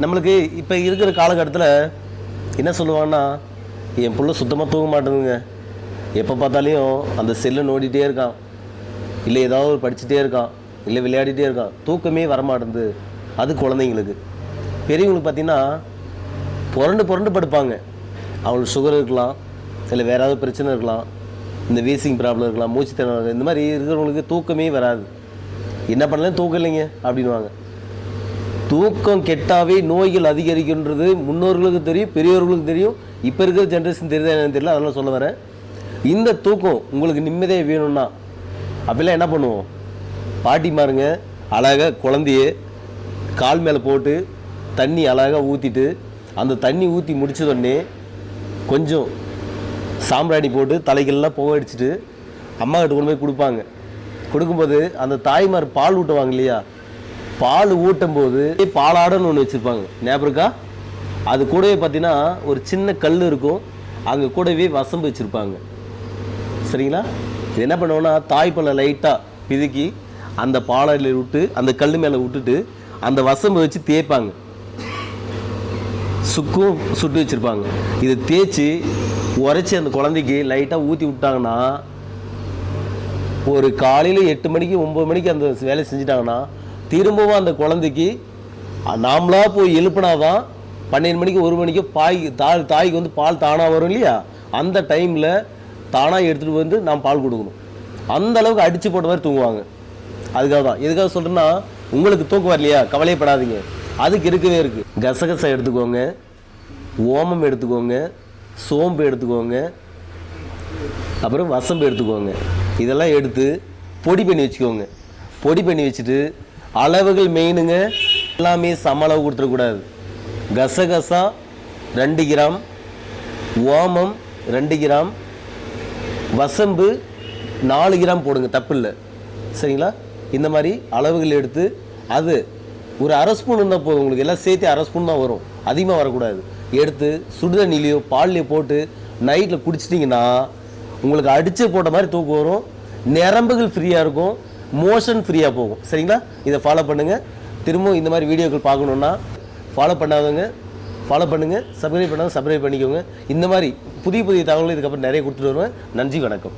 நம்மளுக்கு இப்போ இருக்கிற காலகட்டத்தில் என்ன சொல்லுவாங்கன்னா, என் புள்ள சுத்தமாக தூங்க மாட்டேங்குங்க, எப்போ பார்த்தாலையும் அந்த செல்லை நோண்டிகிட்டே இருக்கான், இல்லை ஏதாவது ஒரு படிச்சுட்டே இருக்கான், இல்லை விளையாடிட்டே இருக்கான், தூக்கமே வரமாட்டேங்குது. அது குழந்தைங்களுக்கு. பெரியவங்களுக்கு பார்த்திங்கன்னா புரண்டு புரண்டு படுப்பாங்க. அவங்களுக்கு சுகர் இருக்கலாம், இல்லை வேறு ஏதாவது பிரச்சனை இருக்கலாம், இந்த வீசிங் ப்ராப்ளம் இருக்கலாம், மூச்சு திணறல், இந்த மாதிரி இருக்கிறவங்களுக்கு தூக்கமே வராது. என்ன பண்ணலாம், தூக்கம் இல்லைங்க அப்படின்வாங்க. தூக்கம் கெட்டாவே நோய்கள் அதிகரிக்கின்றது முன்னோர்களுக்கு தெரியும், பெரியவர்களுக்கு தெரியும். இப்போ இருக்கிற ஜென்ரேஷன் தெரியுதா என்னன்னு தெரியல, அதெல்லாம் சொல்ல வரேன். இந்த தூக்கம் உங்களுக்கு நிம்மதியாக வேணும்னா அப்படிலாம் என்ன பண்ணுவோம், பாட்டிமாருங்க அழகாக குழந்தைய கால் மேலே போட்டு தண்ணி அழகாக ஊற்றிட்டு, அந்த தண்ணி ஊற்றி முடிச்சதொடனே கொஞ்சம் சாம்பிராணி போட்டு தலைகள்லாம் புகை அடிச்சுட்டு அம்மா கிட்ட கொண்டு போய் கொடுப்பாங்க. கொடுக்கும்போது அந்த தாய்மார் பால் ஊட்டுவாங்க இல்லையா, பால் ஊட்டும் போது பாலாடன்னு ஒன்று வச்சுருப்பாங்க, ஞாபகம் இருக்கா? அது கூடவே பார்த்தீங்கன்னா ஒரு சின்ன கல் இருக்கும், அங்கே கூடவே வசம்பு வச்சுருப்பாங்க. சரிங்களா? இது என்ன பண்ணுவோன்னா, தாய்ப்பாலை லைட்டாக பிதுக்கி அந்த பாலையில் விட்டு அந்த கல் மேலே விட்டுட்டு அந்த வசம்பு வச்சு தேய்ப்பாங்க. சுக்கும் சுட்டு வச்சுருப்பாங்க. இதை தேய்ச்சி உரைச்சி அந்த குழந்தைக்கு லைட்டாக ஊற்றி விட்டாங்கன்னா, ஒரு காலையில் 8 மணிக்கு 9 மணிக்கு அந்த வேலையை செஞ்சுட்டாங்கன்னா, திரும்பவும் அந்த குழந்தைக்கு நாமளாக போய் எழுப்பினாதான் 12 மணிக்கு 1 மணிக்கு தாய்க்கு வந்து பால் தானாக வரும் இல்லையா, அந்த டைமில் தானாக எடுத்துகிட்டு வந்து நாம் பால் கொடுக்கணும். அந்த அளவுக்கு அடித்து போட்ட மாதிரி தூங்குவாங்க. அதுக்காக தான். எதுக்காக சொல்கிறேன்னா, உங்களுக்கு தூக்கம் வரலையா, கவலையப்படாதீங்க, அதுக்கு இருக்கவே இருக்குது. கசகசை எடுத்துக்கோங்க, ஓமம் எடுத்துக்கோங்க, சோம்பு எடுத்துக்கோங்க, அப்புறம் வசம்பு எடுத்துக்கோங்க. இதெல்லாம் எடுத்து பொடி பண்ணி வச்சுக்கோங்க. பொடி பண்ணி வச்சுட்டு அளவுகள் மெயினுங்க, எல்லாமே சம அளவு கொடுத்துடக்கூடாது. கசகசா 2 கிராம், ஓமம் 2 கிராம், வசம்பு 4 கிராம் போடுங்க, தப்பு இல்லை. சரிங்களா? இந்த மாதிரி அளவுகள் எடுத்து அது ஒரு அரை ஸ்பூன் இருந்தால் போதும். உங்களுக்கு எல்லாம் சேர்த்து அரை ஸ்பூன் தான் வரும், அதிகமாக வரக்கூடாது. எடுத்து சுடுதண்ணிலையோ பால்லையோ போட்டு நைட்டில் குடிச்சிட்டிங்கன்னா உங்களுக்கு அடித்து போட்ட மாதிரி தூக்கம் வரும், நரம்புகள் ஃப்ரீயாக இருக்கும், மோஷன் ஃப்ரீயாக போகும். சரிங்களா? இதை ஃபாலோ பண்ணுங்கள். திரும்பவும் இந்த மாதிரி வீடியோக்கள் பார்க்கணுன்னா ஃபாலோ பண்ணாதவங்க ஃபாலோ பண்ணுங்கள், சப்ஸ்கிரைப் பண்ணாங்க சப்ஸ்கிரைப் பண்ணிக்கோங்க. இந்த மாதிரி புதிய புதிய தகவல்கள் இதுக்கப்புறம் நிறைய கொடுத்துட்டு வருவேன். நன்றி, வணக்கம்.